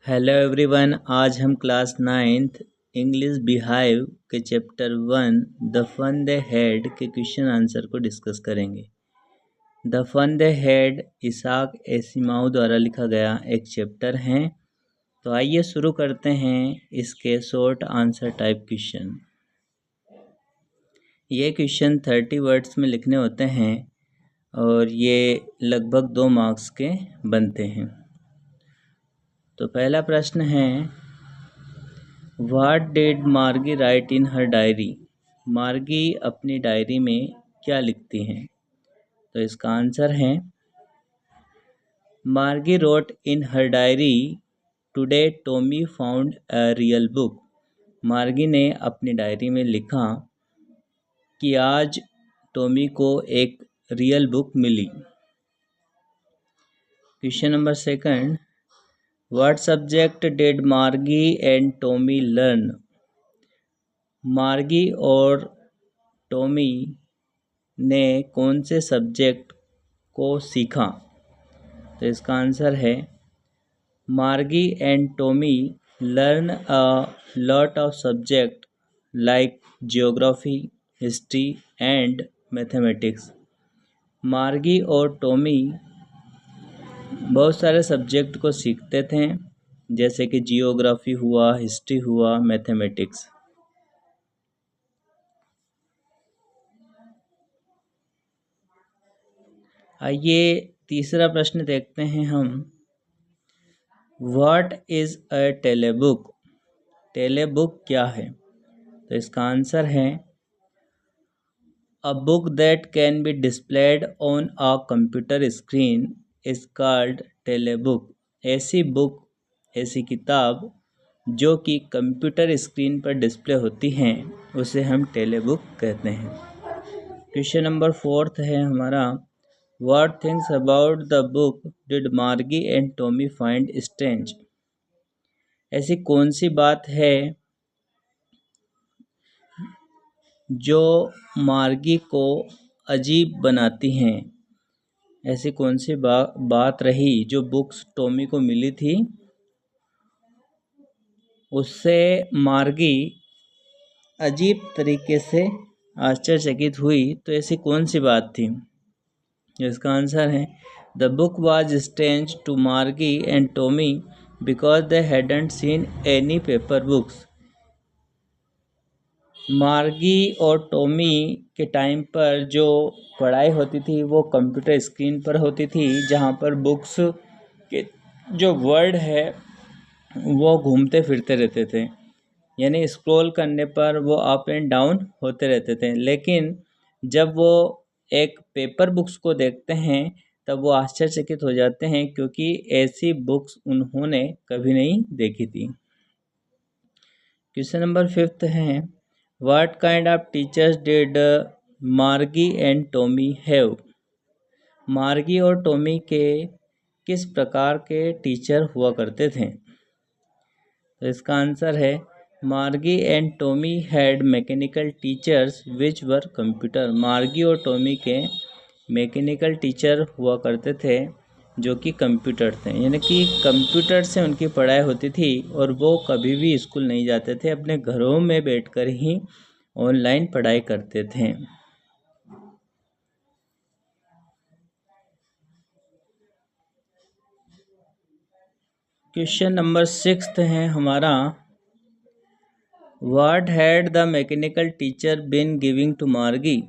Hello everyone, आज हम class 9th English Beehive के chapter 1 the fun they had के क्वेश्चन आंसर को डिस्कस करेंगे। The fun they had Isaac Asimov द्वारा लिखा गया एक चैप्टर है। तो आइए शुरू करते हैं इसके शॉर्ट आंसर टाइप क्वेश्चन। ये क्वेश्चन 30 वर्ड्स में लिखने होते हैं और ये लगभग 2 मार्क्स के बनते हैं। तो पहला प्रश्न है, व्हाट डिड मार्गी राइट इन हर डायरी। मार्गी अपनी डायरी में क्या लिखती हैं? तो इसका आंसर है, मार्गी wrote in her diary today Tommy found a real book. मार्गी ने अपनी डायरी में लिखा कि आज टॉमी को एक रियल बुक मिली। Question number 2, What subject did Margie and Tommy learn? मार्गी और टॉमी ने कौन से सब्जेक्ट को सीखा? तो इसका आंसर है, मार्गी and Tommy learn a lot of subject like geography, history and mathematics. मार्गी और टॉमी बहुत सारे सब्जेक्ट को सीखते थे, जैसे कि जियोग्राफी हुआ, हिस्ट्री हुआ, मैथमेटिक्स। आइए तीसरा प्रश्न देखते हैं हम। What is a टेलीबुक। टेलीबुक क्या है? तो इसका आंसर है, a book that can be displayed on a computer screen is called telebook. ऐसी किताब जो कि कंप्यूटर स्क्रीन पर डिस्प्ले होती हैं उसे हम टेलीबुक कहते हैं। क्वेश्चन नंबर 4 है हमारा, what things about the book did मार्गी एंड टॉमी फाइंड स्ट्रेंज। ऐसी कौन सी बात है जो मार्गी को अजीब बनाती हैं? ऐसी कौन सी बात रही जो बुक्स टॉमी को मिली थी, उससे मार्गी अजीब तरीके से आश्चर्यचकित हुई? तो ऐसी कौन सी बात थी? इसका आंसर है, the book was strange to Margie and Tommy because they hadn't seen any paper books. Margie और टॉमी के टाइम पर जो पढ़ाई होती थी वो कंप्यूटर स्क्रीन पर होती थी, जहाँ पर बुक्स के जो वर्ड है वो घूमते फिरते रहते थे, यानी स्क्रॉल करने पर वो अप एंड डाउन होते रहते थे। लेकिन जब वो एक पेपर बुक्स को देखते हैं तब वो आश्चर्यचकित हो जाते हैं, क्योंकि ऐसी बुक्स उन्होंने कभी नहीं देखी थी। क्वेश्चन नंबर 5 है, what kind of teachers did मार्गी एंड टॉमी हैव। मार्गी और टॉमी के किस प्रकार के टीचर हुआ करते थे? तो इसका आंसर है, मार्गी and Tommy had mechanical teachers which were computer. मार्गी और टॉमी के मैकेनिकल टीचर हुआ करते थे जो कि कंप्यूटर थे, यानी कि कंप्यूटर से उनकी पढ़ाई होती थी और वो कभी भी स्कूल नहीं जाते थे, अपने घरों में बैठकर ही ऑनलाइन पढ़ाई करते थे। क्वेश्चन नंबर 6 है हमारा, what had the mechanical teacher been giving to Margie.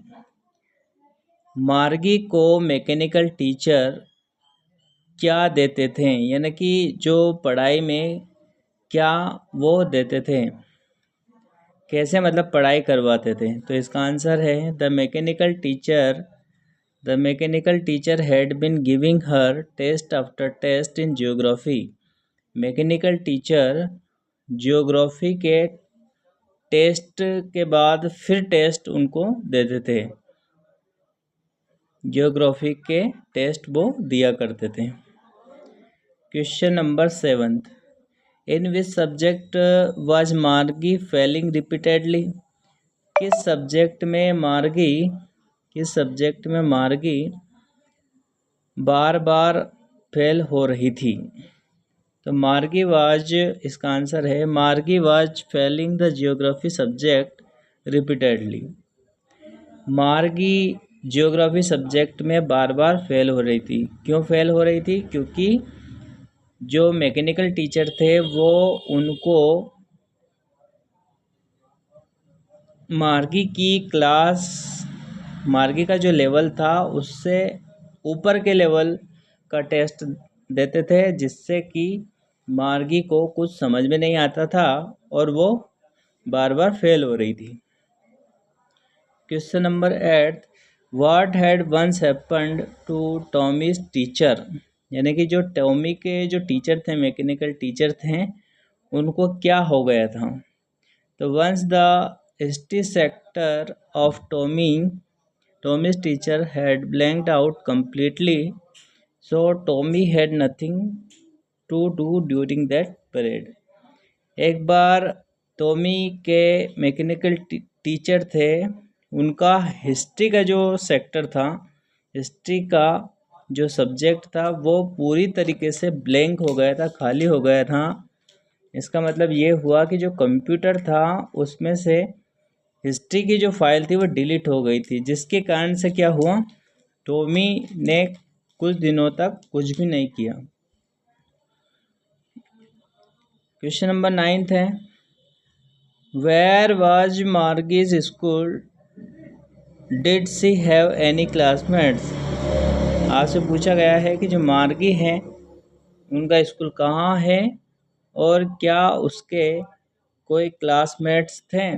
Margie को मैकेनिकल टीचर क्या देते थे, यानी कि जो पढ़ाई में क्या वो देते थे, कैसे मतलब पढ़ाई करवाते थे? तो इसका आंसर है, the mechanical teacher had been giving her test after test in geography. Mechanical teacher geography के टेस्ट के बाद फिर टेस्ट उनको देते थे, जियोग्राफी के टेस्ट वो दिया करते थे। Question number 7, in which subject was मार्गी फेलिंग रिपीटेडली। किस सब्जेक्ट में मार्गी बार बार फेल हो रही थी? तो मार्गी वाज, इसका आंसर है मार्गी was failing the geography subject repeatedly. मार्गी जियोग्राफी सब्जेक्ट में बार बार फेल हो रही थी। क्यों फेल हो रही थी? क्योंकि जो मैकेनिकल टीचर थे वो उनको मार्गी की क्लास, मार्गी का जो लेवल था उससे ऊपर के लेवल का टेस्ट देते थे, जिससे कि मार्गी को कुछ समझ में नहीं आता था और वो बार बार फेल हो रही थी। Question number 8, what had once happened to Tommy's teacher, यानी कि जो टॉमी के जो टीचर थे, मैकेनिकल टीचर थे, उनको क्या हो गया था? तो once the history sector of Tommy's teacher had blanked out completely, so Tommy had nothing to do during that period. एक बार टॉमी के मैकेनिकल टीचर थे, उनका हिस्ट्री का जो सेक्टर था, हिस्ट्री का जो सब्जेक्ट था वो पूरी तरीके से ब्लैंक हो गया था, खाली हो गया था। इसका मतलब ये हुआ कि जो कंप्यूटर था उसमें से हिस्ट्री की जो फाइल थी वो डिलीट हो गई थी, जिसके कारण से क्या हुआ, टॉमी ने कुछ दिनों तक कुछ भी नहीं किया। क्वेश्चन नंबर 9 है, where was Margie's school, did she have any classmates. आपसे पूछा गया है कि जो मार्गी है उनका स्कूल कहाँ है और क्या उसके कोई क्लासमेट्स थे।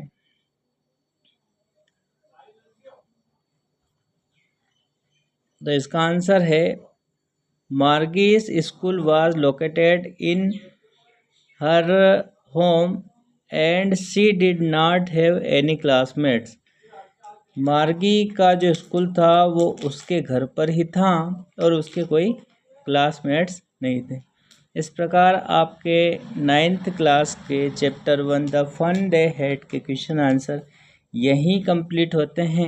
तो इसका आंसर है Margie's school was located in her home and she did not have any classmates. Margie का जो स्कूल था वो उसके घर पर ही था और उसके कोई क्लासमेट्स नहीं थे। इस प्रकार आपके 9th क्लास के chapter 1 the fun they had के क्वेश्चन आंसर यहीं कंप्लीट होते हैं।